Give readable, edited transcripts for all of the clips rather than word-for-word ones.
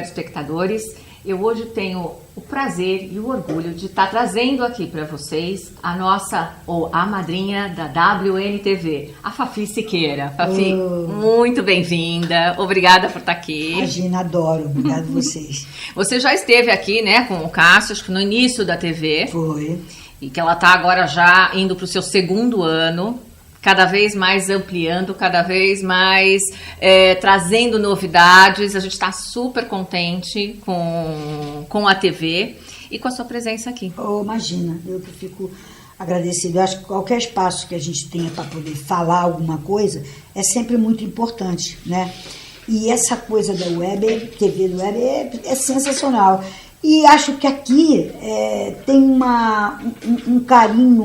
telespectadores. Eu hoje tenho o prazer e o orgulho de estar trazendo aqui para vocês a nossa, ou a madrinha da WNTV, a Fafi Siqueira. Fafi, muito bem-vinda. Obrigada por estar aqui. Imagina, adoro. Obrigada a vocês. Você já esteve aqui, né, com o Cássio, acho que no início da TV. Foi. E que ela está agora já indo para o seu segundo ano. Cada vez mais ampliando, cada vez mais trazendo novidades. A gente está super contente com a TV e com a sua presença aqui. Imagina, eu que fico agradecida. Eu acho que qualquer espaço que a gente tenha para poder falar alguma coisa é sempre muito importante, né? E essa coisa da web, TV do web, é sensacional. E acho que aqui tem um carinho,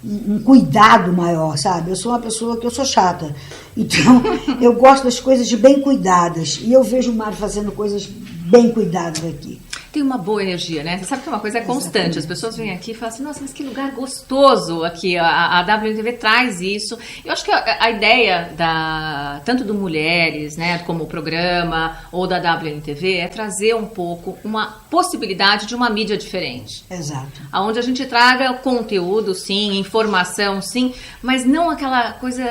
um cuidado maior, sabe? Eu sou uma pessoa que eu sou chata, então eu gosto das coisas bem cuidadas e eu vejo o Mário fazendo coisas bem cuidadas aqui. Tem uma boa energia, né? Você sabe que uma coisa é constante. Exatamente. As pessoas vêm aqui e falam assim, nossa, mas que lugar gostoso aqui. A WNTV traz isso. Eu acho que a ideia tanto do Mulheres, né, como o programa, ou da WNTV, é trazer um pouco uma possibilidade de uma mídia diferente. Exato. Onde a gente traga conteúdo, sim, informação, sim, mas não aquela coisa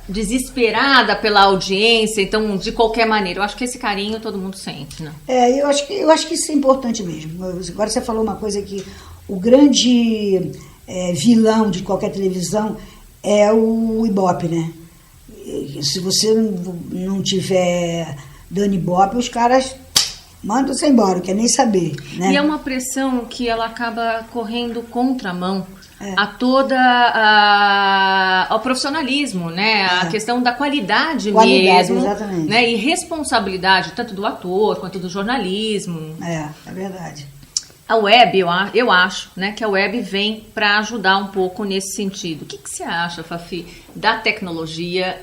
desesperada pela audiência, então, de qualquer maneira. Eu acho que esse carinho todo mundo sente, né? Eu acho que isso é importante mesmo. Agora você falou uma coisa que o grande vilão de qualquer televisão é o Ibope, né? Se você não tiver dando Ibope, os caras mandam você embora, não quer nem saber, né? E é uma pressão que ela acaba correndo contramão a toda ao profissionalismo, né? A questão da qualidade mesmo, exatamente. Né? E responsabilidade tanto do ator quanto do jornalismo. É verdade. A web, eu acho, né, que a web vem para ajudar um pouco nesse sentido. O que você acha, Fafi, da tecnologia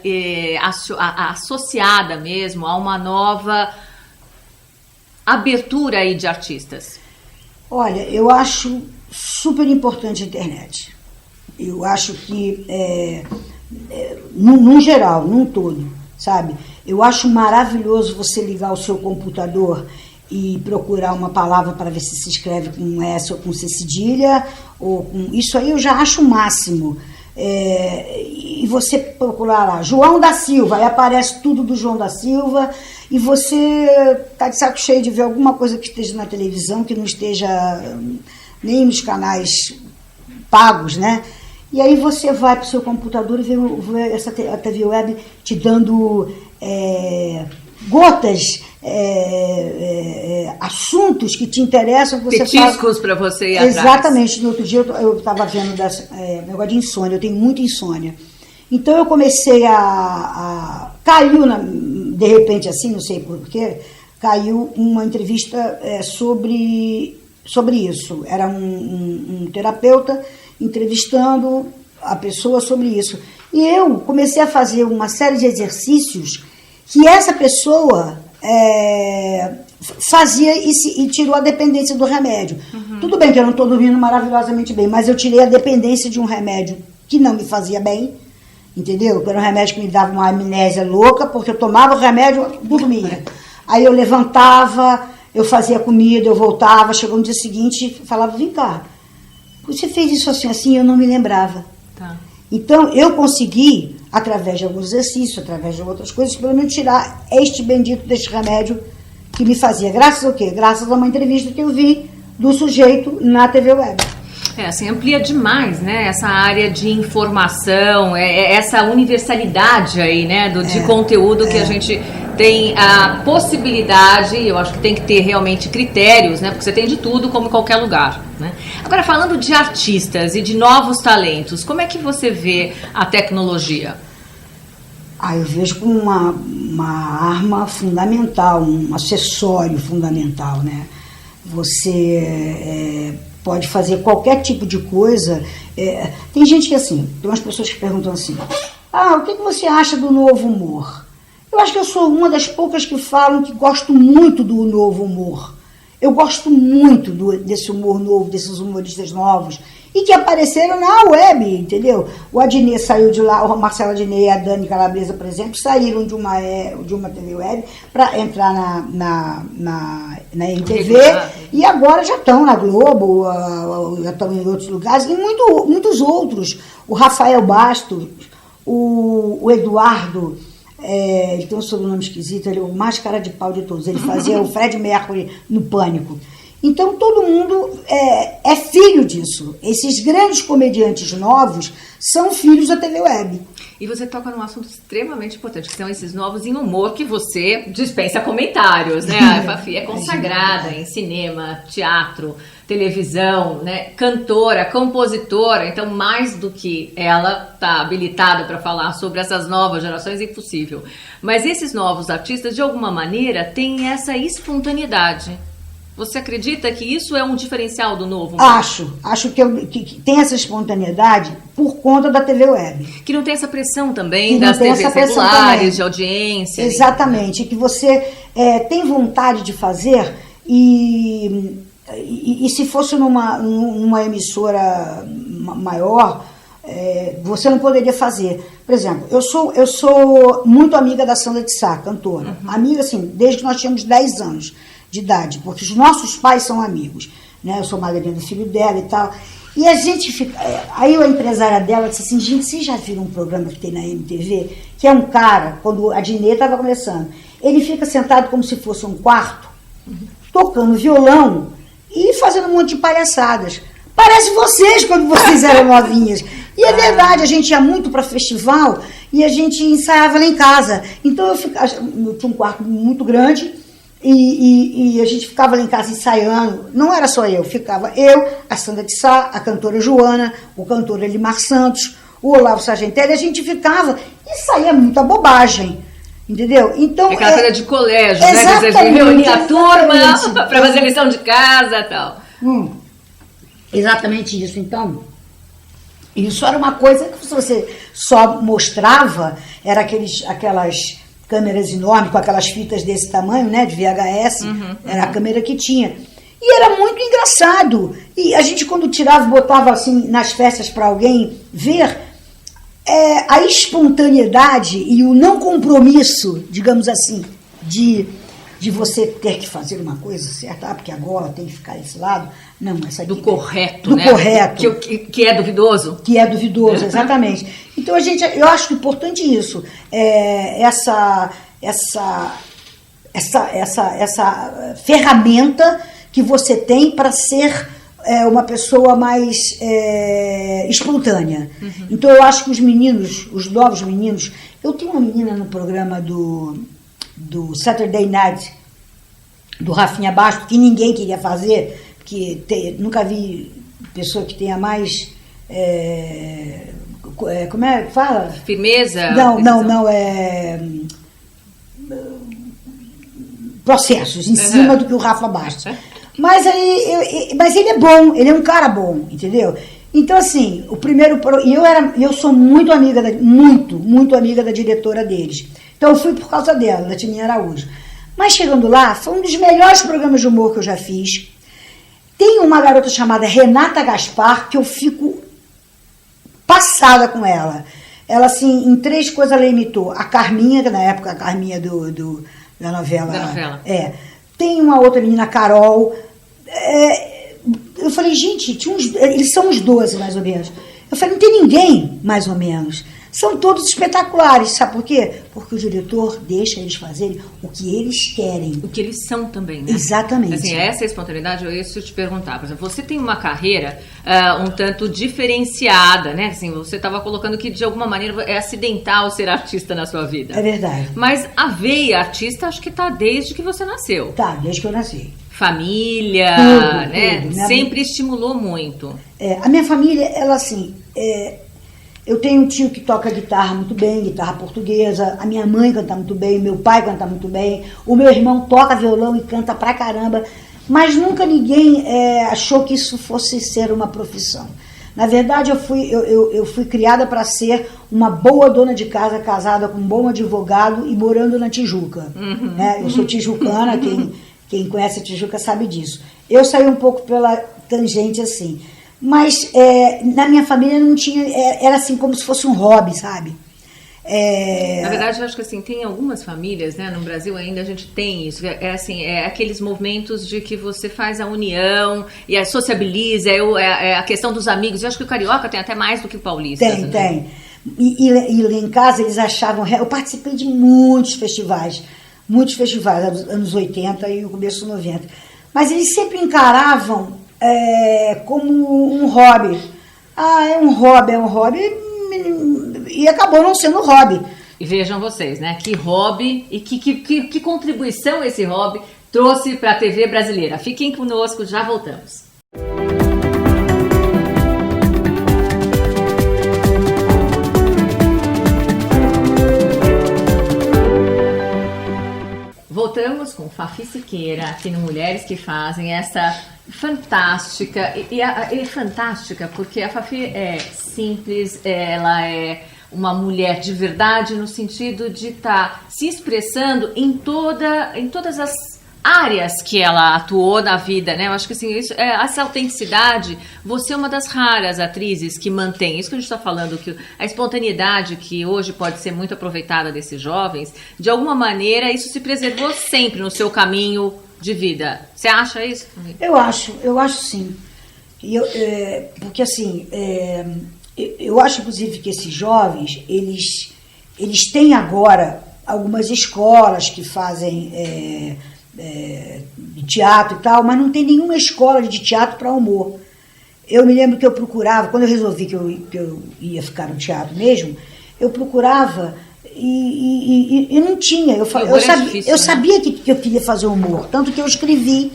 associada mesmo a uma nova abertura aí de artistas? Olha, eu acho super importante a internet. Eu acho que, num geral, num todo, sabe? Eu acho maravilhoso você ligar o seu computador e procurar uma palavra para ver se escreve com S ou com C cedilha, ou com... Isso aí eu já acho o máximo. E você procurar lá, João da Silva, aí aparece tudo do João da Silva, e você tá de saco cheio de ver alguma coisa que esteja na televisão, que não esteja nem nos canais pagos, né? E aí você vai para o seu computador e vê a TV Web te dando gotas, assuntos que te interessam. Que você petiscos para você ir atrás. Exatamente. No outro dia eu estava vendo negócio de insônia, eu tenho muita insônia. Então eu comecei caiu, de repente assim, não sei porquê, caiu uma entrevista sobre isso. Era um terapeuta entrevistando a pessoa sobre isso. E eu comecei a fazer uma série de exercícios que essa pessoa fazia e tirou a dependência do remédio. Uhum. Tudo bem que eu não estou dormindo maravilhosamente bem, mas eu tirei a dependência de um remédio que não me fazia bem, entendeu? Era um remédio que me dava uma amnésia louca, porque eu tomava o remédio, dormia. Aí eu levantava, eu fazia comida, eu voltava, chegou no dia seguinte e falava, vem cá, você fez isso assim, eu não me lembrava. Tá. Então, eu consegui, através de alguns exercícios, através de outras coisas, pelo menos tirar este bendito deste remédio que me fazia. Graças ao quê? Graças a uma entrevista que eu vi do sujeito na TV Web. Assim, amplia demais, né, essa área de informação, essa universalidade aí, né, de conteúdo que a gente tem a possibilidade, eu acho que tem que ter realmente critérios, né, porque você tem de tudo como em qualquer lugar, né. Agora, falando de artistas e de novos talentos, como é que você vê a tecnologia? Eu vejo como uma arma fundamental, um acessório fundamental, né, você pode fazer qualquer tipo de coisa. Tem gente que tem umas pessoas que perguntam assim, o que você acha do novo humor? Eu acho que eu sou uma das poucas que falam que gosto muito do novo humor. Eu gosto muito desse humor novo, desses humoristas novos, e que apareceram na web, entendeu? O Adnet saiu de lá, o Marcelo Adnet e a Dani Calabresa, por exemplo, saíram de uma TV web para entrar na MTV, e agora já estão na Globo, já estão em outros lugares, e muitos outros. O Rafael Bastos, o Eduardo, ele tem um sobrenome esquisito, ele é o mais cara de pau de todos, ele fazia o Fred Mercury no Pânico. Então todo mundo é filho disso. Esses grandes comediantes novos são filhos da TV Web. E você toca num assunto extremamente importante, que são esses novos em humor que você dispensa comentários, né? A Fafi é consagrada em cinema, teatro, televisão, né? Cantora, compositora, então mais do que ela está habilitada para falar sobre essas novas gerações é impossível. Mas esses novos artistas, de alguma maneira, têm essa espontaneidade. Você acredita que isso é um diferencial do novo? Acho que tem essa espontaneidade por conta da TV Web. Que não tem essa pressão também das TVs regulares, de audiência. Exatamente, que você tem vontade de fazer e se fosse numa emissora maior, você não poderia fazer. Por exemplo, eu sou muito amiga da Sandra de Sá, cantora. Amiga, assim, desde que nós tínhamos 10 anos de idade, porque os nossos pais são amigos, né? Eu sou madrinha do filho dela e tal. E a gente fica... Aí a empresária dela disse assim, gente, vocês já viram um programa que tem na MTV? Que é um cara, quando a Dinê estava começando, ele fica sentado como se fosse um quarto, tocando violão e fazendo um monte de palhaçadas. Parece vocês quando vocês eram novinhas. E é verdade, a gente ia muito para festival e a gente ensaiava lá em casa. Então eu tinha um quarto muito grande e a gente ficava lá em casa ensaiando. Não era só eu, ficava eu, a Sandra de Sá, a cantora Joana, o cantor Elimar Santos, o Olavo Sargentelli, a gente ficava e saía muita bobagem. Entendeu? Então, aquela coisa de colégio, né? Que você reunia a turma para fazer lição de casa e tal. Exatamente isso. Então, isso era uma coisa que você só mostrava, era aquelas câmeras enormes, com aquelas fitas desse tamanho, né, de VHS, era a câmera que tinha. E era muito engraçado. E a gente, quando tirava e botava assim nas festas para alguém ver, a espontaneidade e o não compromisso, digamos assim, de você ter que fazer uma coisa certa, porque agora tem que ficar desse lado. Não, essa aqui do correto, do né? Correto. Que é duvidoso. Que é duvidoso, exatamente. Então, eu acho importante isso. Essa ferramenta que você tem para ser uma pessoa mais espontânea. Então, eu acho que os novos meninos... Eu tenho uma menina no programa do Saturday Night, do Rafinha Bastos, que ninguém queria fazer, porque nunca vi pessoa que tenha mais... como é que fala? Firmeza? Não, processos em cima do que o Rafa Bastos. Mas ele é bom, ele é um cara bom, entendeu? Então, assim, eu sou muito amiga, muito amiga da diretora deles. Então, eu fui por causa dela, da Tininha Araújo. Mas, chegando lá, foi um dos melhores programas de humor que eu já fiz. Tem uma garota chamada Renata Gaspar, que eu fico passada com ela. Ela, assim, em 3 coisas ela imitou. A Carminha, que na época, a Carminha da novela. Da novela. Tem uma outra menina, Carol. Eu falei, gente, eles são uns 12, mais ou menos. Eu falei, não tem ninguém, mais ou menos. São todos espetaculares, sabe por quê? Porque o diretor deixa eles fazerem o que eles querem. O que eles são também, né? Exatamente. Assim, essa espontaneidade, eu ia te perguntar. Por exemplo, você tem uma carreira um tanto diferenciada, né? Assim, você estava colocando que, de alguma maneira, é acidental ser artista na sua vida. É verdade. Mas a veia artista, acho que está desde que você nasceu. Tá, desde que eu nasci. Família, tudo, né? Tudo. Sempre estimulou muito. A minha família, ela assim... Eu tenho um tio que toca guitarra muito bem, guitarra portuguesa. A minha mãe canta muito bem, meu pai canta muito bem. O meu irmão toca violão e canta pra caramba. Mas nunca ninguém achou que isso fosse ser uma profissão. Na verdade, eu fui criada para ser uma boa dona de casa, casada com um bom advogado e morando na Tijuca. Eu sou tijucana, Quem conhece a Tijuca sabe disso. Eu saí um pouco pela tangente assim. Mas na minha família não tinha... Era assim como se fosse um hobby, sabe? Na verdade, eu acho que assim, tem algumas famílias, né, no Brasil ainda a gente tem isso, aqueles movimentos de que você faz a união e a sociabiliza, a questão dos amigos. Eu acho que o carioca tem até mais do que o paulista. Tem. E lá em casa eles achavam... Eu participei de muitos festivais, anos 80 e o começo dos 90. Mas eles sempre encaravam como um hobby. É um hobby, e acabou não sendo hobby. E vejam vocês, né? Que hobby e que contribuição esse hobby trouxe para a TV brasileira. Fiquem conosco, já voltamos. Voltamos com Fafi Siqueira aqui no Mulheres que Fazem, essa fantástica, e é fantástica porque a Fafi é simples, ela é uma mulher de verdade no sentido de estar se expressando em todas as áreas que ela atuou na vida, né? Eu acho que assim, essa autenticidade, você é uma das raras atrizes que mantém, isso que a gente está falando, que a espontaneidade que hoje pode ser muito aproveitada desses jovens, de alguma maneira isso se preservou sempre no seu caminho de vida. Você acha isso? Eu acho sim. Porque assim, eu acho inclusive que esses jovens, eles têm agora algumas escolas que fazem de teatro e tal, mas não tem nenhuma escola de teatro para humor. Eu me lembro que eu procurava, quando eu resolvi que eu ia ficar no teatro mesmo, eu procurava e não tinha. Eu sabia que eu queria fazer humor, tanto que eu escrevi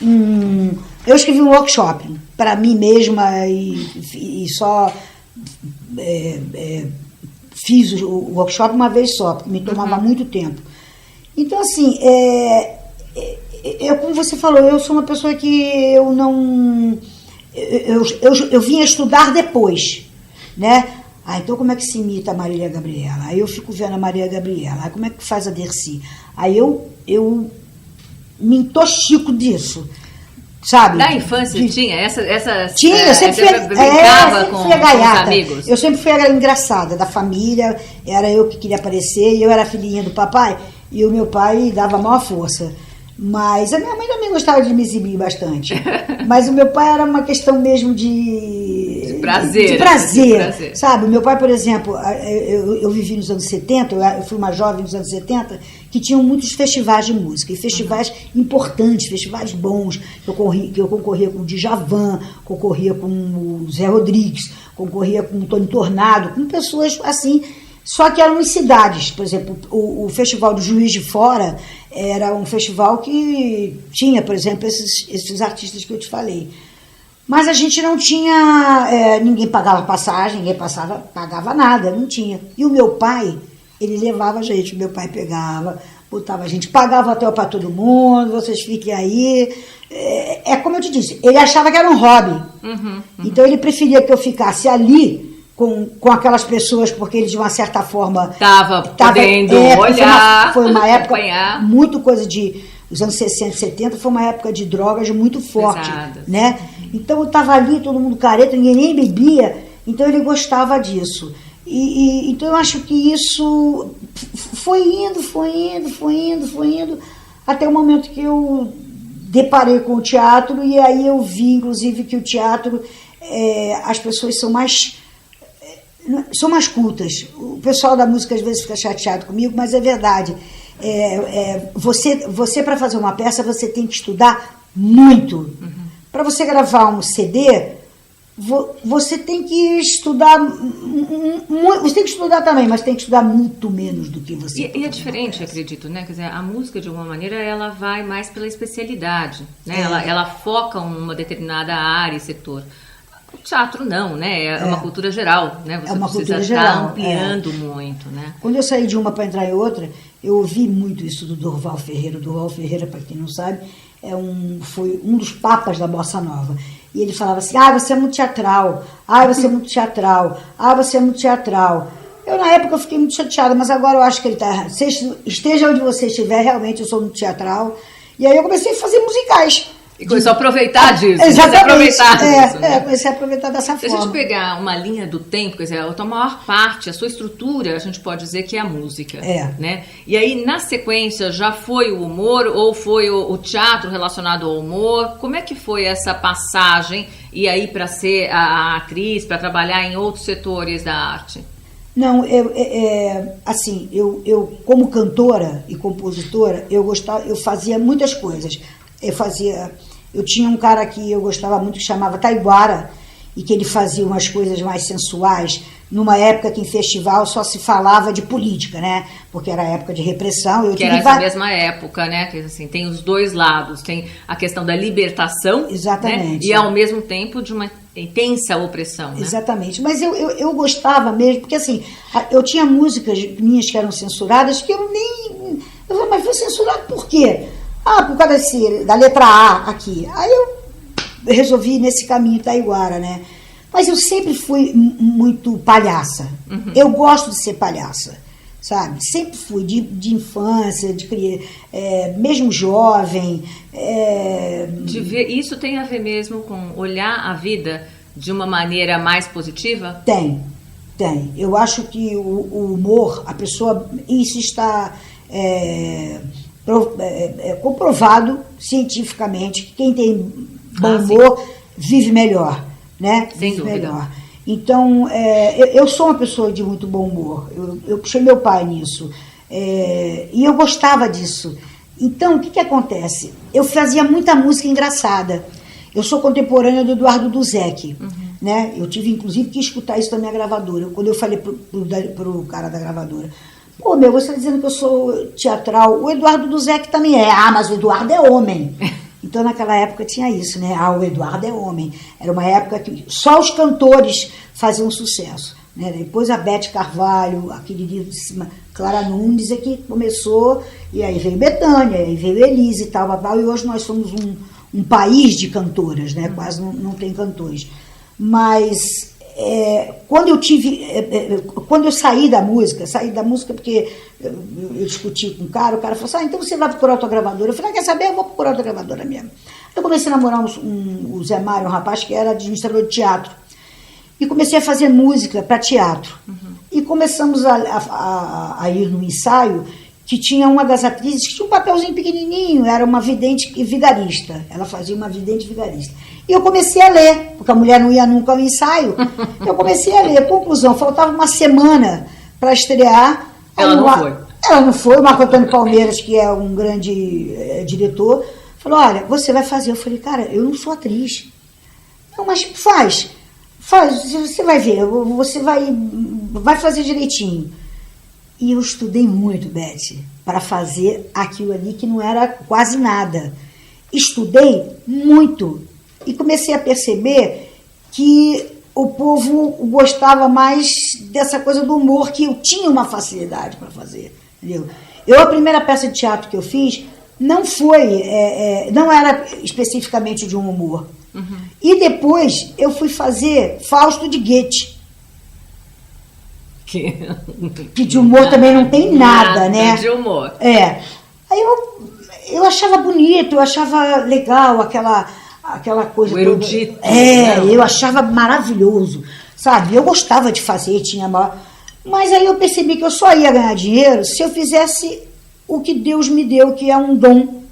um workshop para mim mesma e só fiz o workshop uma vez só, porque me tomava muito tempo. Então, assim, como você falou, eu sou uma pessoa que eu não... Eu vim a estudar depois, né? Então como é que se imita a Marília Gabriela? Aí eu fico vendo a Marília Gabriela. Aí como é que faz a Dercy? Aí eu me intoxico disso, sabe? Na infância tinha essa tinha, eu sempre brincava com os amigos. Eu sempre fui a engraçada da família, era eu que queria aparecer, eu era a filhinha do papai, e o meu pai dava a maior força. Mas a minha mãe também gostava de me exibir bastante. Mas o meu pai era uma questão mesmo de prazer, sabe? O meu pai, por exemplo, eu vivi nos anos 70, eu fui uma jovem nos anos 70, que tinham muitos festivais de música, e festivais importantes, festivais bons, que eu concorria com o Djavan, concorria com o Zé Rodrigues, concorria com o Tony Tornado, com pessoas assim... Só que eram em cidades, por exemplo, o Festival do Juiz de Fora era um festival que tinha, por exemplo, esses artistas que eu te falei. Mas a gente não tinha, ninguém pagava passagem, ninguém pagava nada, não tinha. E o meu pai, ele levava a gente, o meu pai pegava, botava a gente, pagava hotel para todo mundo, vocês fiquem aí. Como eu te disse, ele achava que era um hobby. Então ele preferia que eu ficasse ali com aquelas pessoas, porque ele de uma certa forma estava podendo olhar, foi uma época acompanhar. Muito coisa os anos 60, 70, foi uma época de drogas muito forte, né? Então eu estava ali, todo mundo careta, ninguém nem bebia, então ele gostava disso. Então eu acho que isso foi indo, até o momento que eu deparei com o teatro, e aí eu vi, inclusive, que o teatro, as pessoas são mais cultas. O pessoal da música às vezes fica chateado comigo, mas é verdade. Você para fazer uma peça, você tem que estudar muito. Para você gravar um CD, você tem que estudar você tem que estudar também, mas tem que estudar muito menos do que você. E é diferente, acredito, né? Quer dizer, a música, de alguma maneira, ela vai mais pela especialidade, né? Ela foca uma determinada área e setor. O teatro não, né? É uma cultura geral, né? Você precisa estar ampliando muito, né? Quando eu saí de uma para entrar em outra, eu ouvi muito isso do Dorival Ferreira. O Dorival Ferreira, para quem não sabe, foi um dos papas da Bossa Nova. E ele falava assim, você é muito teatral, você é muito teatral, você é muito teatral. Eu, na época, eu fiquei muito chateada, mas agora eu acho que ele está... Esteja onde você estiver, realmente eu sou muito teatral. E aí eu comecei a fazer musicais. E começou a aproveitar disso. Exatamente. Né? Comecei a aproveitar dessa forma. Se a gente pegar uma linha do tempo, quer dizer, a maior parte, a sua estrutura, a gente pode dizer que é a música. Né? E aí, na sequência, já foi o humor ou foi o teatro relacionado ao humor? Como é que foi essa passagem e aí para ser a atriz, para trabalhar em outros setores da arte? Não, assim, eu como cantora e compositora, eu fazia muitas coisas. Eu tinha um cara que eu gostava muito que chamava Taiguara, e que ele fazia umas coisas mais sensuais, numa época que em festival só se falava de política, né? Porque era época de repressão. Que era essa mesma época, né? Que assim, tem os dois lados, tem a questão da libertação, exatamente, né? E ao mesmo tempo de uma intensa opressão, né? Exatamente, mas eu gostava mesmo, porque assim, eu tinha músicas minhas que eram censuradas, que eu falei, mas foi censurado por quê? Por causa da letra A aqui. Aí eu resolvi ir nesse caminho Taiguara, né? Mas eu sempre fui muito palhaça. Uhum. Eu gosto de ser palhaça, sabe? Sempre fui, de infância, mesmo jovem. Isso tem a ver mesmo com olhar a vida de uma maneira mais positiva? Tem. Eu acho que o humor, a pessoa, isso está comprovado cientificamente, que quem tem bom humor vive melhor, né? Sem dúvida. Melhor. Então, eu sou uma pessoa de muito bom humor. Eu puxei meu pai nisso. E eu gostava disso. Então, o que acontece? Eu fazia muita música engraçada. Eu sou contemporânea do Eduardo Duzec, né? Eu tive, inclusive, que escutar isso da minha gravadora. Quando eu falei pro cara da gravadora, pô, você está dizendo que eu sou teatral. O Eduardo Duzec também é. Mas o Eduardo é homem. Então, naquela época tinha isso, né? O Eduardo é homem. Era uma época que só os cantores faziam sucesso, né? Depois a Beth Carvalho, a queridíssima Clara Nunes, é que começou, e aí veio Bethânia, aí veio Elise e tal, e hoje nós somos um país de cantoras, né? Quase não tem cantores. Mas quando eu saí da música porque eu discuti com o cara falou assim, então você vai procurar outra gravadora. Eu falei, quer saber, eu vou procurar outra gravadora mesmo. Eu comecei a namorar o Zé Mário, um rapaz que era administrador de teatro, e comecei a fazer música para teatro. E começamos a ir no ensaio, que tinha uma das atrizes que tinha um papelzinho pequenininho, era uma vidente e vigarista. Ela fazia uma vidente e vigarista. E eu comecei a ler, porque a mulher não ia nunca ao ensaio. Eu comecei a ler. Conclusão, faltava uma semana para estrear. Ela não foi. Ela não foi. O Marco Antônio Palmeiras, que é um grande diretor, falou, olha, você vai fazer. Eu falei, cara, eu não sou atriz. Não, mas faz, você vai ver, você vai fazer direitinho. E eu estudei muito, Beth, para fazer aquilo ali que não era quase nada. Estudei muito e comecei a perceber que o povo gostava mais dessa coisa do humor, que eu tinha uma facilidade para fazer. Entendeu? A primeira peça de teatro que eu fiz não era especificamente de um humor. E depois eu fui fazer Fausto de Goethe. Que de humor também não tem nada, né? De humor. Aí eu achava bonito, eu achava legal aquela coisa. O erudito. Eu achava maravilhoso, sabe? Eu gostava de fazer, mas aí eu percebi que eu só ia ganhar dinheiro se eu fizesse o que Deus me deu, que é um dom.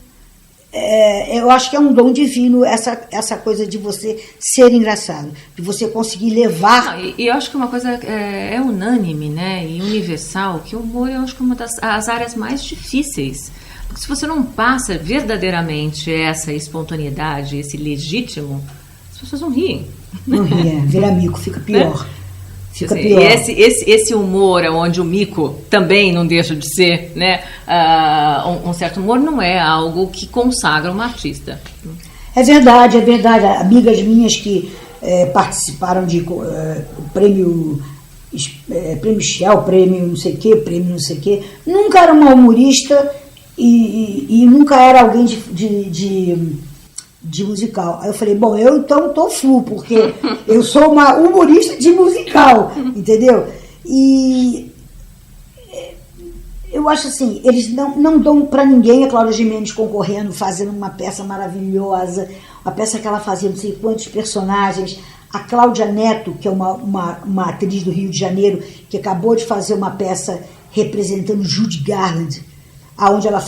Eu acho que é um dom divino essa coisa de você ser engraçado, de você conseguir levar. E eu acho que uma coisa é unânime, né, e universal, que o humor eu acho que é uma das áreas mais difíceis, porque se você não passa verdadeiramente essa espontaneidade, esse legítimo, as pessoas não riem. Não riem, vira mico, fica pior. Fica pior. E esse humor, onde o mico também não deixa de ser, né, um certo humor, não é algo que consagra uma artista. É verdade. Amigas minhas que participaram de prêmio Shell, prêmio não sei o quê, nunca era uma humorista e nunca era alguém de musical. Aí eu falei, bom, eu então tô flu, porque eu sou uma humorista de musical, entendeu? E eu acho assim, eles não dão para ninguém a Cláudia Gimenez concorrendo, fazendo uma peça maravilhosa, uma peça que ela fazia não sei quantos personagens. A Cláudia Neto, que é uma atriz do Rio de Janeiro, que acabou de fazer uma peça representando Judy Garland, aonde ela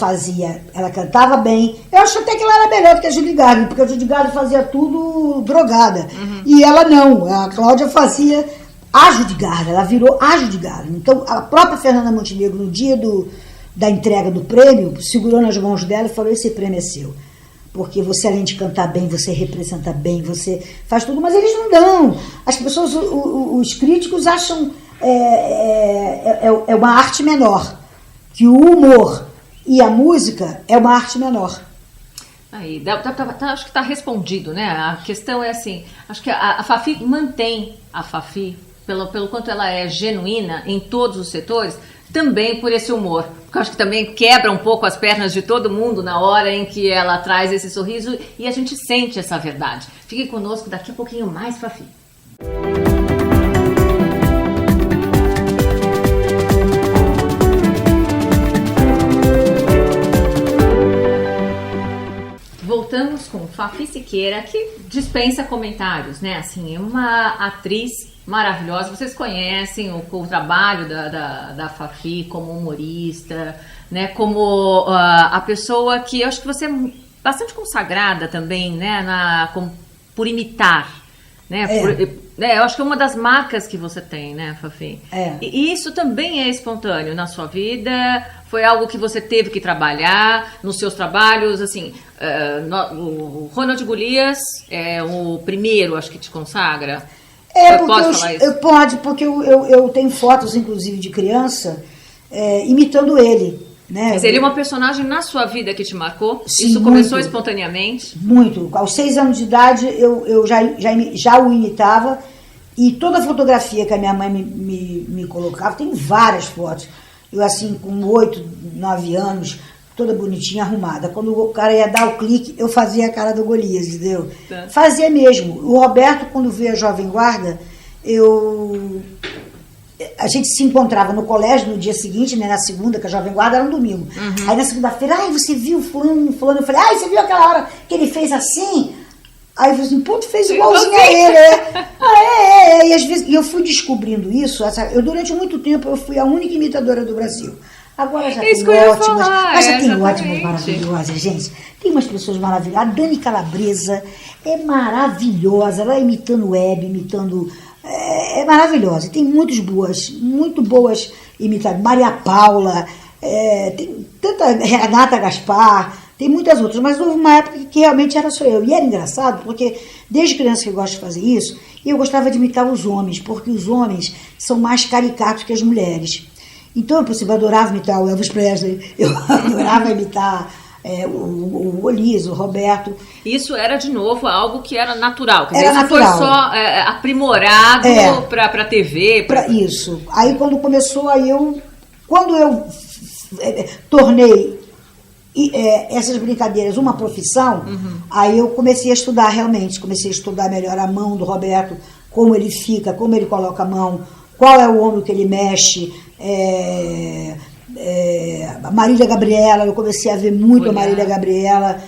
cantava bem. Eu acho até que ela era melhor do que a Judy Garland, porque a Judy Garland fazia tudo drogada. E ela não, a Cláudia fazia a Judy Garland, ela virou a Judy Garland. Então, a própria Fernanda Montenegro, no dia da entrega do prêmio, segurou nas mãos dela e falou: esse prêmio é seu. Porque você, além de cantar bem, você representa bem, você faz tudo, mas eles não dão. As pessoas, os críticos acham uma arte menor, que o humor e a música é uma arte menor. Aí, acho que está respondido, né? A questão é assim, acho que a Fafi mantém a Fafi, pelo quanto ela é genuína em todos os setores, também por esse humor. Porque eu acho que também quebra um pouco as pernas de todo mundo na hora em que ela traz esse sorriso e a gente sente essa verdade. Fique conosco daqui a pouquinho mais, Fafi. Voltamos com Fafi Siqueira, que dispensa comentários, né? Assim, é uma atriz maravilhosa. Vocês conhecem o trabalho da Fafi como humorista, né? Como a pessoa que eu acho que você é bastante consagrada também, né? Por imitar, né? Eu acho que é uma das marcas que você tem, né, Fafi? E isso também é espontâneo na sua vida? Foi algo que você teve que trabalhar nos seus trabalhos? Assim, o Ronald Golias é o primeiro, acho que te consagra. Pode falar isso? Pode, porque eu tenho fotos, inclusive, de criança imitando ele. Né? Mas ele é uma personagem na sua vida que te marcou? Sim, isso começou espontaneamente? Muito. Aos 6 anos de idade eu já o imitava, e toda a fotografia que a minha mãe me colocava, tem várias fotos. Eu assim, com 8, 9 anos, toda bonitinha, arrumada. Quando o cara ia dar o clique, eu fazia a cara do Golias, entendeu? Tá. Fazia mesmo. O Roberto, quando veio a Jovem Guarda, a gente se encontrava no colégio no dia seguinte, né, na segunda, que a Jovem Guarda era um domingo. Aí na segunda-feira, você viu fulano? Eu falei, você viu aquela hora que ele fez assim? Aí eu falei assim, pô, tu fez igualzinho a ele, E às vezes eu fui descobrindo isso, durante muito tempo eu fui a única imitadora do Brasil. Agora já tem ótimas, mas já tem ótimas maravilhosas, gente. Tem umas pessoas maravilhosas. A Dani Calabresa é maravilhosa, ela imitando Web, imitando... É maravilhosa. Tem muito boas imitadoras. Maria Paula, tem tanta Renata Gaspar, tem muitas outras, mas houve uma época que realmente era só eu. E era engraçado, porque desde criança que eu gosto de fazer isso, eu gostava de imitar os homens, porque os homens são mais caricatos que as mulheres. Então, por exemplo, eu adorava imitar o Elvis Presley, eu adorava imitar o Golias, o Roberto. Isso era, de novo, algo que era natural. Quer dizer, isso natural. Foi só aprimorado para a TV? Isso. Aí, quando começou, quando eu tornei essas brincadeiras uma profissão, aí eu comecei a estudar realmente, comecei a estudar melhor a mão do Roberto, como ele fica, como ele coloca a mão, qual é o ombro que ele mexe, a Marília Gabriela, eu comecei a ver muito a Marília Gabriela.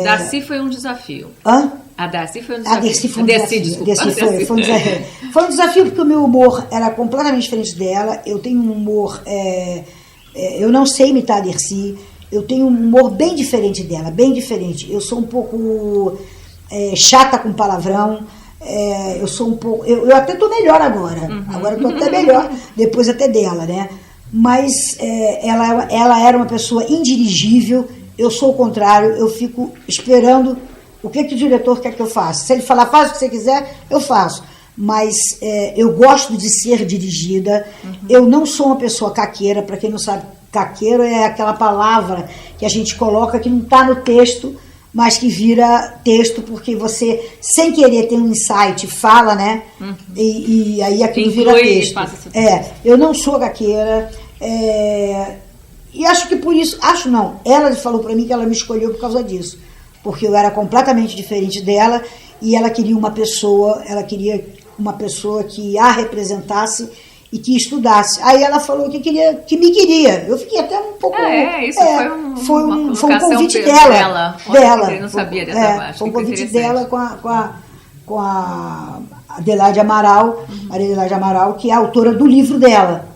Darcy foi um desafio. Hã? A Darcy foi um desafio. A Darcy foi um desafio. Foi um desafio. Foi um desafio porque o meu humor era completamente diferente dela. Eu tenho um humor... eu não sei imitar a Darcy. Eu tenho um humor bem diferente dela, bem diferente. Eu sou um pouco chata com palavrão. Eu sou um pouco... Eu até estou melhor agora. Agora estou até melhor, depois até dela, né? Mas ela era uma pessoa indirigível. Eu sou o contrário. Eu fico esperando o que o diretor quer que eu faça. Se ele falar, faz o que você quiser, eu faço. Mas eu gosto de ser dirigida. Eu não sou uma pessoa caqueira. Para quem não sabe, caqueiro é aquela palavra que a gente coloca que não está no texto, mas que vira texto porque você, sem querer, tem um insight, fala, né? E aí aquilo vira texto. Eu não sou caqueira. E acho que por isso... Acho não. Ela falou para mim que ela me escolheu por causa disso. Porque eu era completamente diferente dela e ela queria uma pessoa que a representasse e que estudasse. Aí ela falou que me queria. Eu fiquei até um pouco... Isso foi um convite dela. Eu não sabia dessa parte. Foi um convite dela com a Adelaide Amaral, Adelaide Amaral, que é a autora do livro dela.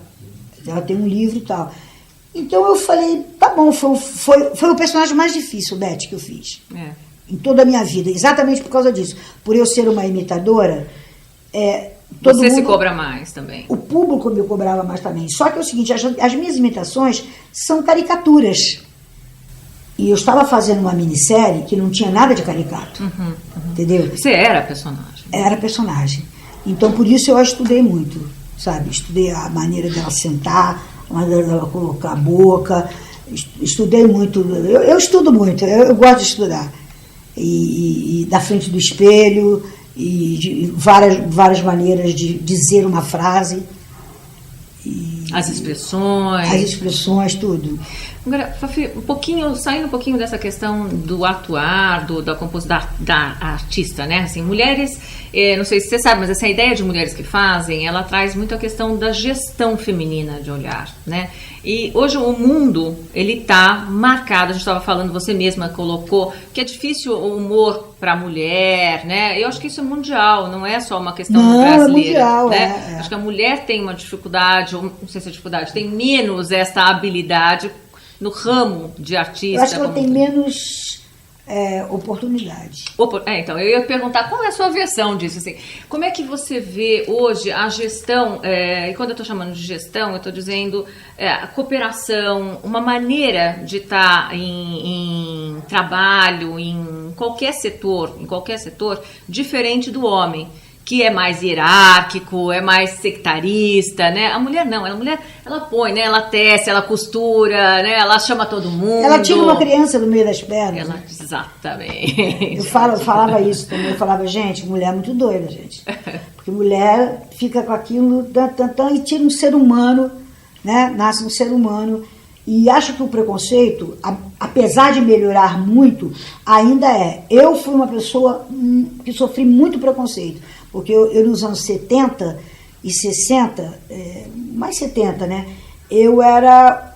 Ela tem um livro e tal. Então eu falei, tá bom, foi o personagem mais difícil, Beth, que eu fiz. Em toda a minha vida, exatamente por causa disso. Por eu ser uma imitadora, você se cobra mais também. O público me cobrava mais também. Só que é o seguinte, as minhas imitações são caricaturas. E eu estava fazendo uma minissérie que não tinha nada de caricato. Entendeu? Você era personagem. Era personagem. Então, por isso eu a estudei muito, sabe? Estudei a maneira dela sentar, a maneira dela colocar a boca. Estudei muito. Eu estudo muito, eu gosto de estudar. E da frente do espelho, e de várias maneiras de dizer uma frase. As expressões, tudo. Agora, Fafi, saindo um pouquinho dessa questão do atuar, da artista, né? Assim, mulheres, não sei se você sabe, mas essa ideia de mulheres que fazem, ela traz muito a questão da gestão feminina de olhar, né? E hoje o mundo, ele tá marcado, a gente estava falando, você mesma colocou, que é difícil o humor para a mulher, né? Eu acho que isso é mundial, não é só uma questão brasileira. É mundial, né? Acho que a mulher tem uma dificuldade, ou não sei se é dificuldade, tem menos essa habilidade no ramo de artista. Eu acho que ela tem menos oportunidade. Então, eu ia perguntar qual é a sua versão disso, assim, como é que você vê hoje a gestão, e quando eu estou chamando de gestão, eu estou dizendo a cooperação, uma maneira de estar em trabalho, em qualquer setor, diferente do homem, que é mais hierárquico, é mais sectarista, né? A mulher não, ela põe, né? Ela tece, ela costura, né? Ela chama todo mundo. Ela tira uma criança no meio das pernas. Exatamente. Eu falava isso também, eu falava, gente, mulher é muito doida, gente. Porque mulher fica com aquilo e tira um ser humano, né? Nasce um ser humano. E acho que o preconceito, apesar de melhorar muito, ainda é. Eu fui uma pessoa que sofri muito preconceito. Porque eu nos anos 70 e 60, mais 70, né? Eu era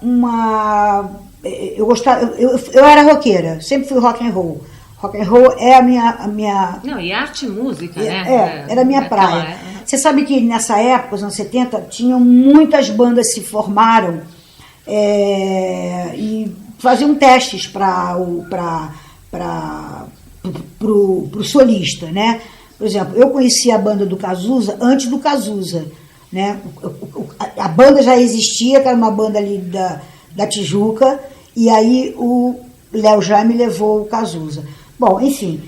eu era roqueira, sempre fui rock and roll. Rock and roll é a minha... Não, e arte e música, né? Era a minha praia. Você sabe que nessa época, os anos 70, tinham muitas bandas se formaram e faziam testes para o solista, né? Por exemplo, eu conheci a banda do Cazuza antes do Cazuza, né? A banda já existia, que era uma banda ali da Tijuca, e aí o Léo Jaime levou o Cazuza. Bom, enfim,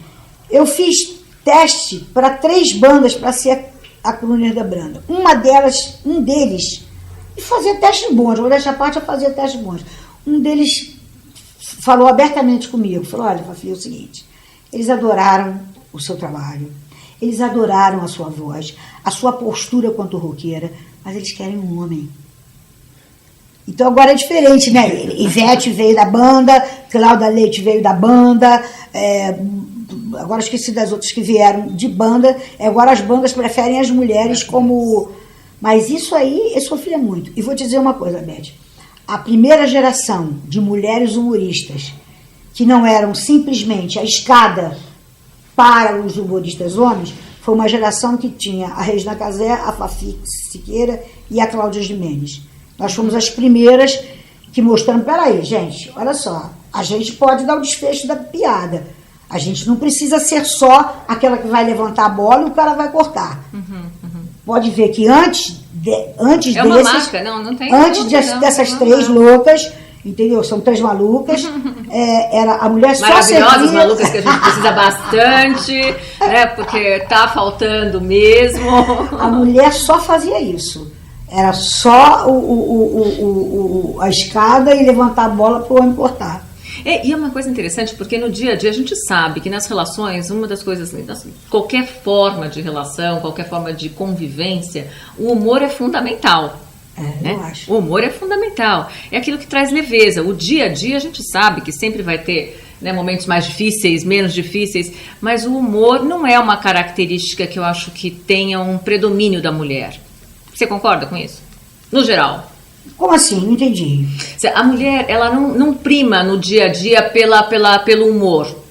eu fiz teste para 3 bandas para ser a Crooner da Banda. Um deles, e fazia testes bons, vou deixar a parte, eu fazia testes bons. Um deles falou abertamente comigo, falou, olha, Fafi, é o seguinte, eles adoraram o seu trabalho, eles adoraram a sua voz, a sua postura quanto roqueira, mas eles querem um homem. Então agora é diferente, né? Ivete veio da banda, Cláudia Leite veio da banda, agora esqueci das outras que vieram de banda, agora as bandas preferem as mulheres como... Mas isso aí, eu sofria muito. E vou te dizer uma coisa, Beth, a primeira geração de mulheres humoristas, que não eram simplesmente a escada para os humoristas homens, foi uma geração que tinha a Regina Casé, a Fafi Siqueira e a Cláudia Gimenez. Nós fomos as primeiras que mostrando, peraí, gente, olha só, a gente pode dar o desfecho da piada. A gente não precisa ser só aquela que vai levantar a bola e o cara vai cortar. Pode ver que antes uma marca, não tem antes dessas 3 loucas, entendeu? São 3 malucas. Era a mulher só maravilhosas, malucas, que a gente precisa bastante, né? Porque tá faltando mesmo. A mulher só fazia isso. Era só a escada e levantar a bola para o homem cortar. E é uma coisa interessante, porque no dia a dia a gente sabe que nas relações, uma das coisas, qualquer forma de relação, qualquer forma de convivência, o humor é fundamental. Eu acho. O humor é fundamental. É aquilo que traz leveza. O dia a dia a gente sabe que sempre vai ter, né, momentos mais difíceis, menos difíceis, mas o humor não é uma característica que eu acho que tenha um predomínio da mulher. Você concorda com isso? No geral. Como assim? Não entendi. A mulher, ela não prima no dia a dia pelo humor.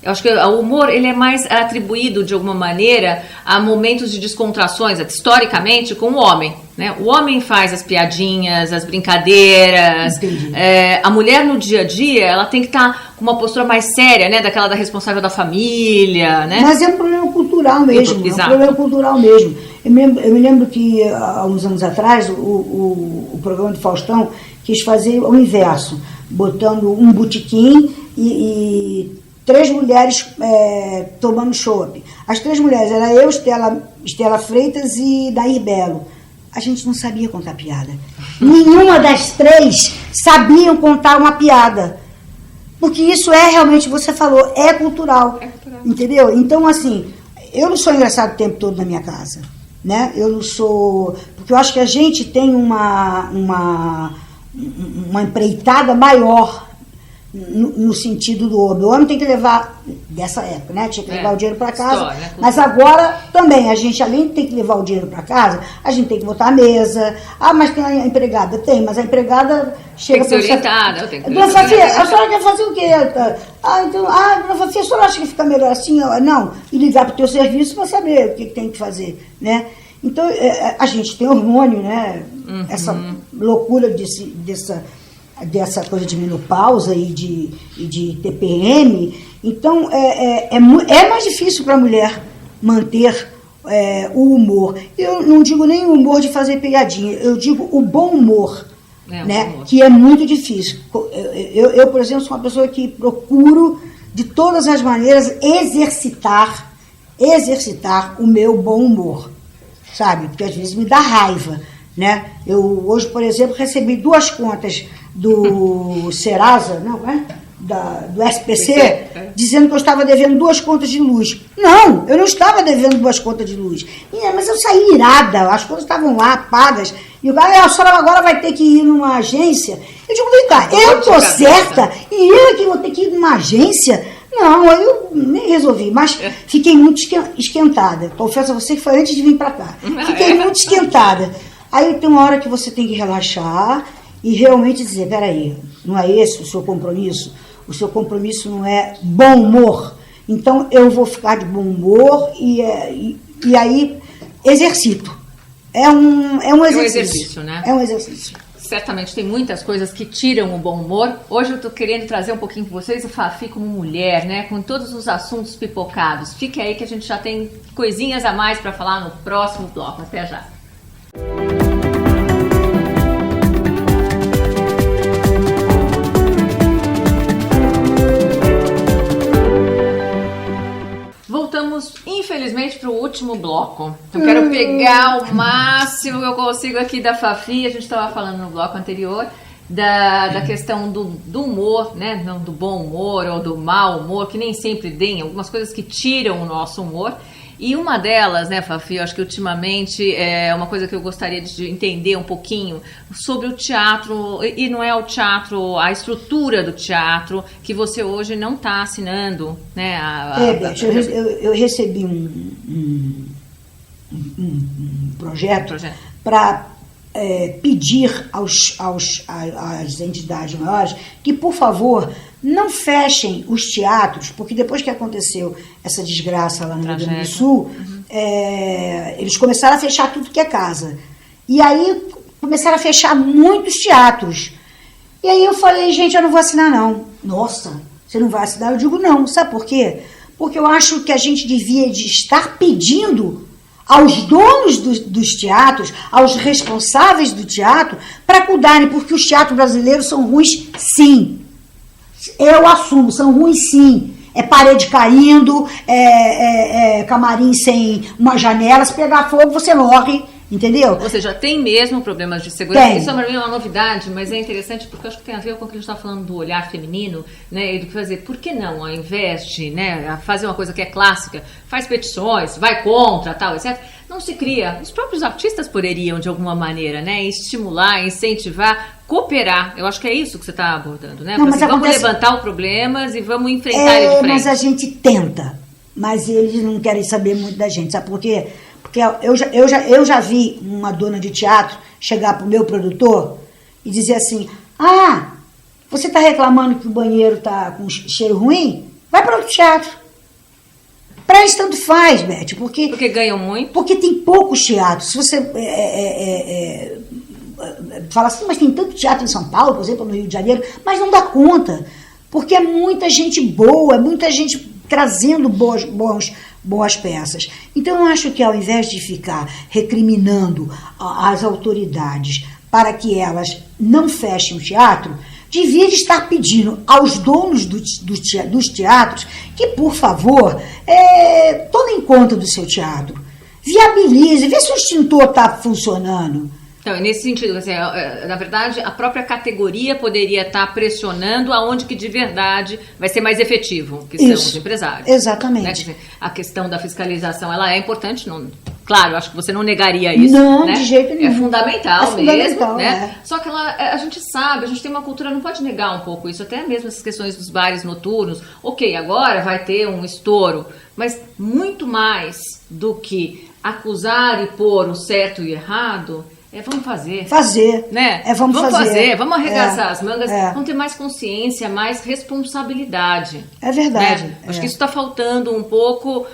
Eu acho que o humor, ele é mais atribuído, de alguma maneira, a momentos de descontrações, historicamente, com o homem, né? O homem faz as piadinhas, as brincadeiras. A mulher, no dia a dia, ela tem que estar com uma postura mais séria, né? Daquela da responsável da família, né? Mas é um problema cultural mesmo. É um problema cultural mesmo. Eu me lembro que, há uns anos atrás, o programa do Faustão quis fazer o inverso, botando um botequim e 3 mulheres tomando chopp. As 3 mulheres eram eu, Estela Freitas e Dair Belo. A gente não sabia contar piada. Nenhuma das 3 sabiam contar uma piada. Porque isso realmente, você falou, é cultural. Entendeu? Então, assim, eu não sou engraçado o tempo todo na minha casa. Né? Eu não sou... Porque eu acho que a gente tem uma empreitada maior no sentido do homem. O homem tem que levar, dessa época, né? Tinha que levar o dinheiro para casa. História, mas agora também, a gente, além de ter que levar o dinheiro para casa, a gente tem que botar a mesa. Ah, mas tem a empregada? Tem, mas a empregada chega... Tem que ser orientada. Dona Fafi, a senhora quer fazer o quê? Dona Fafi, a senhora acha que fica melhor assim? Não, e ligar para o teu serviço para saber o que tem que fazer, né? Então, a gente tem hormônio, né? Uhum. Essa loucura dessa coisa de menopausa e de TPM. Então, é mais difícil para a mulher manter o humor. Eu não digo nem o humor de fazer piadinha, eu digo o bom humor, né? Que é muito difícil. Eu, por exemplo, sou uma pessoa que procuro, de todas as maneiras, exercitar o meu bom humor, sabe? Porque às vezes me dá raiva, né? Eu hoje, por exemplo, recebi 2 contas do Serasa, do SPC, dizendo que eu estava devendo 2 contas de luz. Não, eu não estava devendo 2 contas de luz. Mas eu saí irada, as coisas estavam lá, pagas. E o cara, a senhora agora vai ter que ir numa agência. Eu digo, vem cá, eu estou certa e eu que vou ter que ir numa agência? Não, eu nem resolvi, mas fiquei muito esquentada. Confesso a você que foi antes de vir para cá. Fiquei muito esquentada. Aí tem uma hora que você tem que relaxar e realmente dizer, peraí, não é esse o seu compromisso? O seu compromisso não é bom humor? Então eu vou ficar de bom humor e aí exercito. É um exercício, né? É um exercício. Certamente tem muitas coisas que tiram o bom humor. Hoje eu estou querendo trazer um pouquinho com vocês o Fafi como mulher, né? Com todos os assuntos pipocados. Fique aí que a gente já tem coisinhas a mais para falar no próximo bloco. Até já. Voltamos, infelizmente, para o último bloco. Eu quero pegar o máximo que eu consigo aqui da Fafi. A gente estava falando no bloco anterior da questão do humor, né? Não do bom humor ou do mau humor, que nem sempre tem algumas coisas que tiram o nosso humor. E uma delas, né, Fafi, eu acho que ultimamente é uma coisa que eu gostaria de entender um pouquinho sobre o teatro, e não é o teatro, a estrutura do teatro, que você hoje não está assinando, né? Beth, eu recebi um projeto para pedir às entidades maiores que, por favor, não fechem os teatros, porque depois que aconteceu essa desgraça lá no Rio Grande do Sul, eles começaram a fechar tudo que é casa. E aí começaram a fechar muitos teatros. E aí eu falei, gente, eu não vou assinar não. Nossa, você não vai assinar? Eu digo não, sabe por quê? Porque eu acho que a gente devia de estar pedindo aos donos dos teatros, aos responsáveis do teatro, para cuidarem, porque os teatros brasileiros são ruins, sim. Eu assumo, são ruins, sim. É parede caindo, camarim sem uma janela, se pegar fogo você morre, entendeu? Ou seja, tem mesmo problemas de segurança. Tem. Isso é uma novidade, mas é interessante porque eu acho que tem a ver com o que a gente está falando do olhar feminino, né? E do que fazer. Por que não, ao invés de, né, fazer uma coisa que é clássica, faz petições, vai contra, tal, etc., não se cria. Os próprios artistas poderiam, de alguma maneira, né, estimular, incentivar, cooperar. Eu acho que é isso que você está abordando, né? Não, mas vamos levantar os problemas e vamos enfrentar ele de frente. Mas a gente tenta, mas eles não querem saber muito da gente. Sabe por quê? Porque eu já vi uma dona de teatro chegar para o meu produtor e dizer assim, você está reclamando que o banheiro está com cheiro ruim? Vai para outro teatro. Para isso tanto faz, Beth, porque ganham muito. Porque tem poucos teatros. Se você fala assim, mas tem tanto teatro em São Paulo, por exemplo, no Rio de Janeiro, mas não dá conta, porque é muita gente boa, muita gente trazendo boas peças. Então eu acho que ao invés de ficar recriminando as autoridades para que elas não fechem o teatro, devia estar pedindo aos donos dos teatros que, por favor, tomem conta do seu teatro, viabilize, vê se o extintor está funcionando. Então, nesse sentido, assim, na verdade, a própria categoria poderia estar pressionando aonde que de verdade vai ser mais efetivo, que são os empresários. Exatamente. Né? A questão da fiscalização, ela é importante, claro, acho que você não negaria isso. Não, né? De jeito nenhum. É fundamental mesmo, né? É. Só que a gente sabe, a gente tem uma cultura, não pode negar um pouco isso, até mesmo essas questões dos bares noturnos. Ok, agora vai ter um estouro, mas muito mais do que acusar e pôr o certo e o errado, vamos fazer. Né? Vamos fazer. Vamos arregaçar as mangas, vamos ter mais consciência, mais responsabilidade. É verdade. Né? Acho que isso está faltando um pouco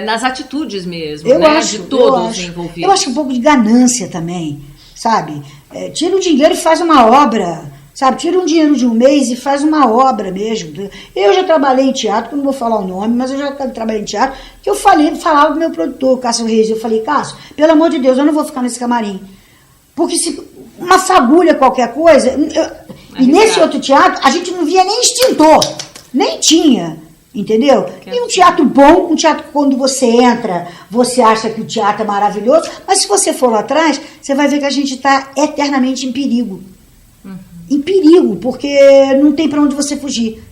nas atitudes mesmo, de todos os envolvidos. Eu acho um pouco de ganância também, sabe? Tira o dinheiro e faz uma obra, sabe? Tira um dinheiro de um mês e faz uma obra mesmo. Eu já trabalhei em teatro, que eu não vou falar o nome, mas eu já trabalhei em teatro, que eu falava pro meu produtor, Cássio Reis, eu falei, Cássio, pelo amor de Deus, eu não vou ficar nesse camarim. Porque se uma fagulha, qualquer coisa... E nesse outro teatro, a gente não via nem extintor, nem tinha, entendeu? E um teatro bom, um teatro que quando você entra, você acha que o teatro é maravilhoso, mas se você for lá atrás, você vai ver que a gente está eternamente em perigo. Em perigo, porque não tem para onde você fugir.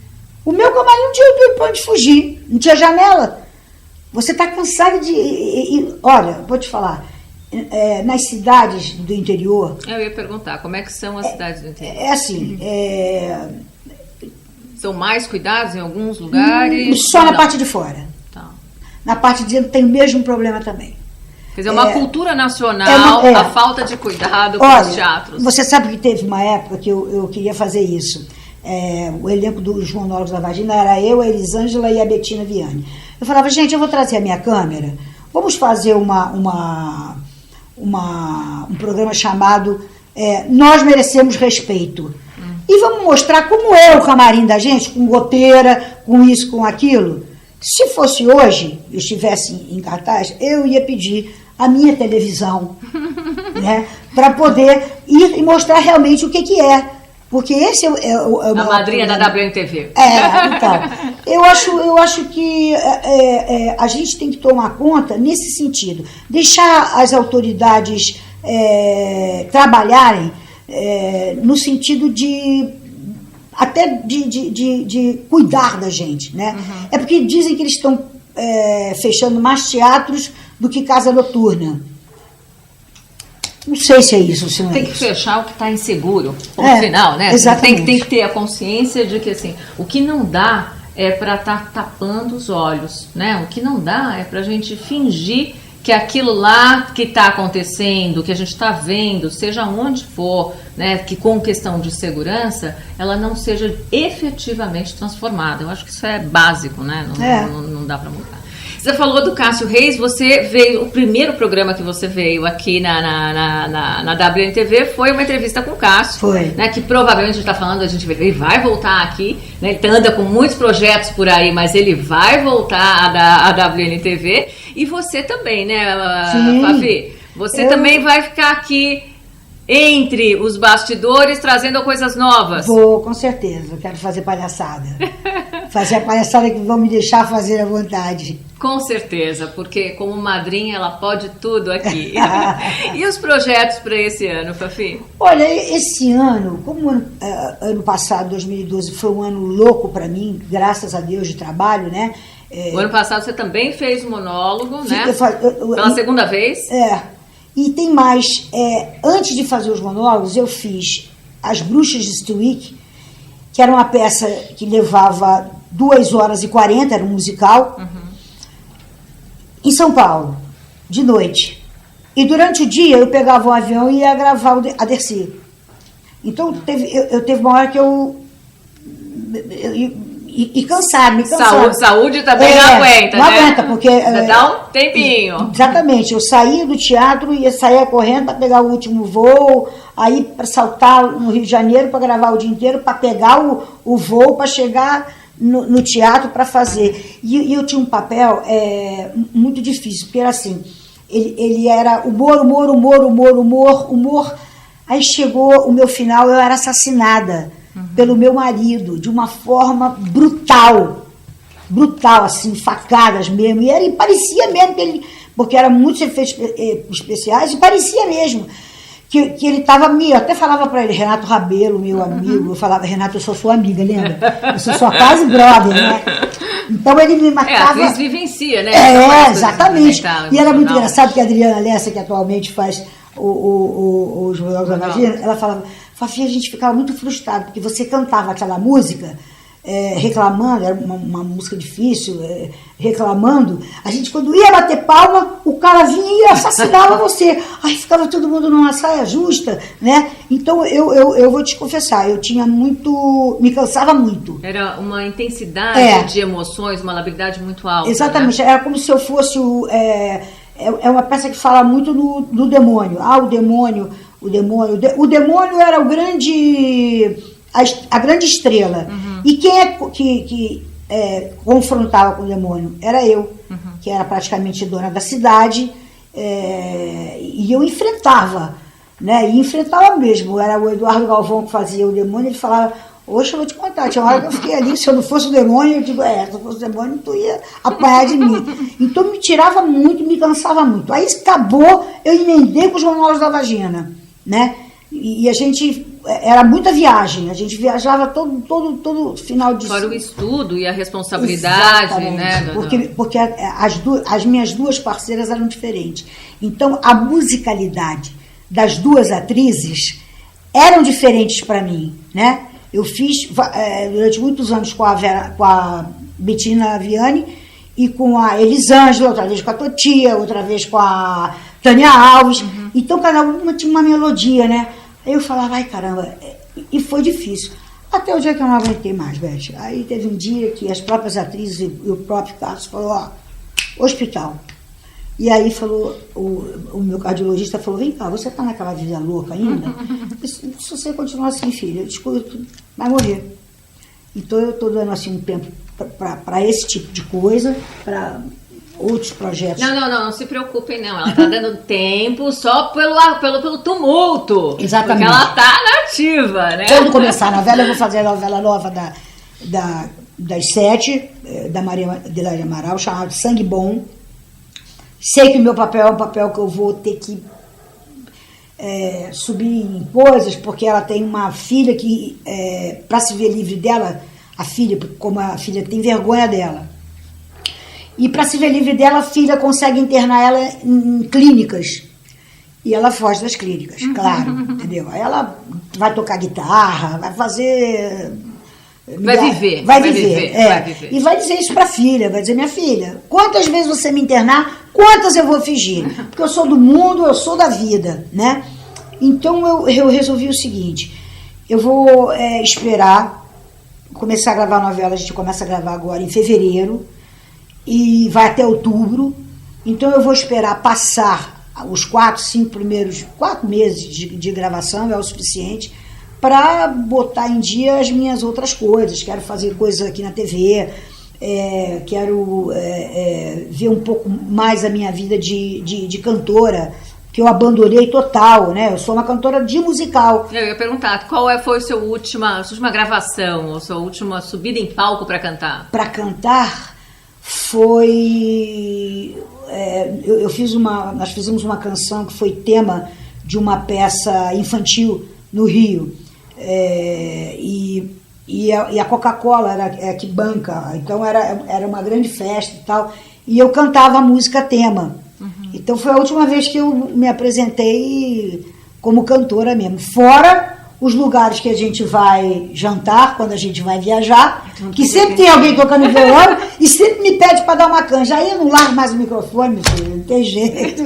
O meu camarim não tinha para onde fugir, não tinha janela. Você está cansado de... olha, vou te falar, nas cidades do interior... Eu ia perguntar, como é que são as cidades do interior? Assim, são mais cuidados em alguns lugares? Só na parte de fora. Tá. Na parte de dentro tem o mesmo problema também. Quer dizer, uma cultura nacional, a falta de cuidado com os teatros. Você sabe que teve uma época que eu queria fazer isso. O elenco dos Monólogos da Vagina era eu, a Elisângela e a Betina Viane. Eu falava, gente, eu vou trazer a minha câmera, vamos fazer um programa chamado Nós Merecemos Respeito. E vamos mostrar como é o camarim da gente, com goteira, com isso, com aquilo. Se fosse hoje, eu estivesse em cartaz, eu ia pedir a minha televisão, né, para poder ir e mostrar realmente o que é. Porque esse é o a madrinha da WNTV. Então, eu acho que a gente tem que tomar conta nesse sentido. Deixar as autoridades trabalharem no sentido de cuidar da gente, né? Uhum. É porque dizem que eles estão fechando mais teatros do que casa noturna. Não sei se é isso, se não é. Tem que fechar o que está inseguro, no final, né? Exatamente. Tem que ter a consciência de que assim, o que não dá é para estar tapando os olhos, né? O que não dá é para a gente fingir que aquilo lá que está acontecendo, que a gente está vendo, seja onde for, né, que com questão de segurança, ela não seja efetivamente transformada. Eu acho que isso é básico, né? Não dá para mudar. Você falou do Cássio Reis, você veio, o primeiro programa que você veio aqui na WNTV foi uma entrevista com o Cássio. Foi. Né, que provavelmente a gente está falando, ele vai voltar aqui, né, ele anda com muitos projetos por aí, mas ele vai voltar à WNTV. E você também, né, Fafi? Você também vai ficar aqui entre os bastidores, trazendo coisas novas. Vou, com certeza. Eu quero fazer palhaçada. Fazer a palhaçada que vão me deixar fazer à vontade. Com certeza, porque como madrinha ela pode tudo aqui. E os projetos para esse ano, Fafi? Olha, esse ano, como ano passado, 2012, foi um ano louco para mim, graças a Deus, de trabalho, né? O ano passado você também fez um monólogo, né? Pela segunda vez? E tem mais, antes de fazer os monólogos, eu fiz As Bruxas de Stwick, que era uma peça que levava 2 horas e 40, era um musical, em São Paulo. de noite. E durante o dia eu pegava um avião e ia gravar a Dercy. Então eu teve uma hora que e cansado, me cansava. Saúde também não aguenta, não né? Não aguenta, porque... Dá um tempinho. Exatamente. Eu saía do teatro, ia sair correndo para pegar o último voo, aí para saltar no Rio de Janeiro para gravar o dia inteiro, para pegar o voo, para chegar no teatro para fazer. E eu tinha um papel muito difícil, porque era assim, ele era humor. Aí chegou o meu final, eu era assassinada pelo meu marido, de uma forma brutal, assim, facadas mesmo, e parecia mesmo que ele, porque era muitos efeitos especiais, e parecia mesmo que ele estava eu até falava para ele, Renato Rabelo, meu amigo, eu falava, Renato, eu sou sua amiga, lembra? Eu sou sua quase brother, né? Então ele me marcava... A atriz vivencia, né? Exatamente. E era muito engraçado que a Adriana Lessa, que atualmente faz os Jogos da Magia, ela falava, Fafi, a gente ficava muito frustrado, porque você cantava aquela música, reclamando, era uma música difícil, reclamando, a gente quando ia bater palma, o cara vinha e assassinava você, aí ficava todo mundo numa saia justa, né? Então eu vou te confessar, eu tinha me cansava muito. Era uma intensidade de emoções, uma labildade muito alta. Exatamente, né? Era como se eu fosse é uma peça que fala muito do demônio. O demônio era a grande estrela. E quem que confrontava com o demônio? Era eu, que era praticamente dona da cidade, e eu enfrentava, né? E enfrentava mesmo. Era o Eduardo Galvão que fazia o demônio, ele falava, hoje eu vou te contar, tinha uma hora que eu fiquei ali, se eu não fosse o demônio, eu digo, se eu fosse o demônio, tu ia apanhar de mim. Então me tirava muito, me cansava muito. Aí acabou, eu emendei com os monólogos da vagina, né? E a gente, era muita viagem, a gente viajava todo final de... Fora o estudo e a responsabilidade, né? Porque as minhas duas parceiras eram diferentes. Então a musicalidade das duas atrizes eram diferentes para mim, né? Eu fiz durante muitos anos com a Bettina Viane e com a Elisângela, outra vez com a Totia, outra vez com a Tânia Alves. Então cada uma tinha uma melodia, né? Aí eu falava, ai caramba, e foi difícil. Até o dia que eu não aguentei mais, Beth. Aí teve um dia que as próprias atrizes e o próprio Carlos falou, hospital. E aí falou, o meu cardiologista falou, vem cá, você tá naquela vida louca ainda? Se você continuar assim, filha, vai morrer. Então eu tô dando assim um tempo para esse tipo de coisa, para outros projetos. Não se preocupem não, ela tá dando tempo só pelo tumulto. Exatamente. Porque ela tá nativa, né? Quando começar a novela, eu vou fazer a novela nova das 7, da Maria Adelaide Amaral, chamada Sangue Bom. Sei que o meu papel é um papel que eu vou ter que subir em coisas, porque ela tem uma filha que, para se ver livre dela, como a filha tem vergonha dela, e para se ver livre dela, a filha consegue internar ela em clínicas, e ela foge das clínicas, claro, entendeu? Aí ela vai tocar guitarra, vai fazer... Vai viver. E vai dizer isso para a filha, vai dizer, minha filha, quantas vezes você me internar, quantas eu vou fingir? Porque eu sou do mundo, eu sou da vida, né? Então eu resolvi o seguinte, eu vou esperar, começar a gravar a novela, a gente começa a gravar agora em fevereiro, e vai até outubro, então eu vou esperar passar os 4 meses de gravação, é o suficiente, para botar em dia as minhas outras coisas. Quero fazer coisas aqui na TV, quero ver um pouco mais a minha vida de cantora, que eu abandonei total, né? Eu sou uma cantora de musical. Eu ia perguntar, qual foi a sua última gravação, ou sua última subida em palco para cantar? Para cantar foi... nós fizemos uma canção que foi tema de uma peça infantil no Rio. E a Coca-Cola era que banca, então era uma grande festa e tal, e eu cantava a música tema. Então foi a última vez que eu me apresentei como cantora mesmo, fora os lugares que a gente vai jantar, quando a gente vai viajar, Então, que sempre tem alguém tocando violão e sempre me pede para dar uma canja. Aí eu não largo mais o microfone, meu filho, não tem jeito.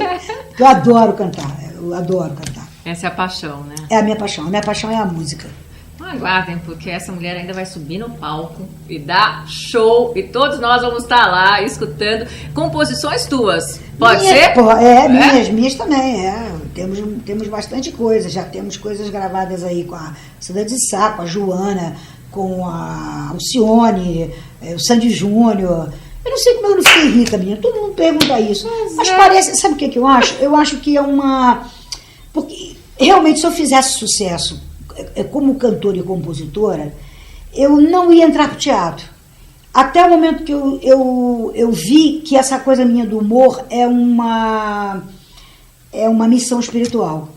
Eu adoro cantar, eu adoro cantar. Essa é a paixão, né? É a minha paixão é a música. Não aguardem, porque essa mulher ainda vai subir no palco e dar show, e todos nós vamos estar lá escutando composições tuas. Pode ser? Minhas também, Temos bastante coisa, já temos coisas gravadas aí com a Sandra de Sá, com a Joana, com a Alcione, o Sandy Júnior. Eu não sei como eu não fiquei rica, menina, todo mundo pergunta isso. Mas parece, sabe o que eu acho? Eu acho que é uma... Porque realmente se eu fizesse sucesso como cantora e compositora, eu não ia entrar pro teatro. Até o momento que eu vi que essa coisa minha do humor é uma missão espiritual.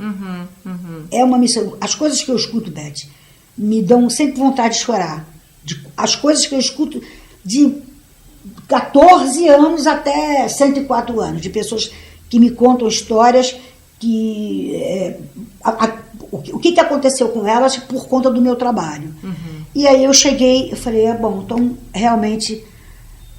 É uma missão. As coisas que eu escuto, Beth, me dão sempre vontade de chorar. As coisas que eu escuto de 14 anos até 104 anos, de pessoas que me contam histórias que... o que aconteceu com elas por conta do meu trabalho. E aí eu falei, então realmente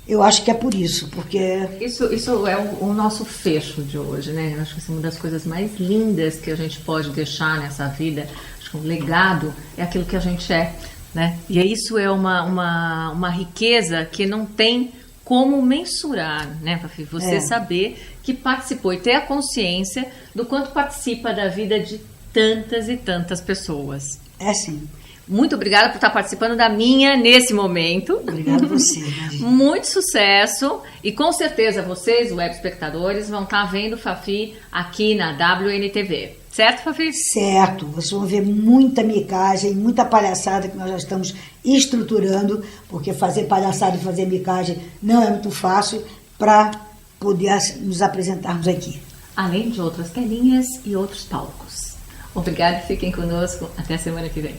eu acho que é por isso, porque... Isso é o nosso fecho de hoje, né? Eu acho que uma das coisas mais lindas que a gente pode deixar nessa vida, acho que o legado é aquilo que a gente é, né? E isso é uma riqueza que não tem como mensurar, né, Fafi? Você saber que participou e ter a consciência do quanto participa da vida de tantas e tantas pessoas. É sim. Muito obrigada por estar participando da minha nesse momento. Obrigada a você. Muito sucesso. E com certeza vocês, web espectadores, vão estar vendo Fafi aqui na WNTV. Certo, Fafi? Certo. Vocês vão ver muita micagem, muita palhaçada que nós já estamos estruturando, porque fazer palhaçada e fazer micagem não é muito fácil para poder nos apresentarmos aqui. Além de outras telinhas e outros palcos. Obrigada, fiquem conosco. Até a semana que vem.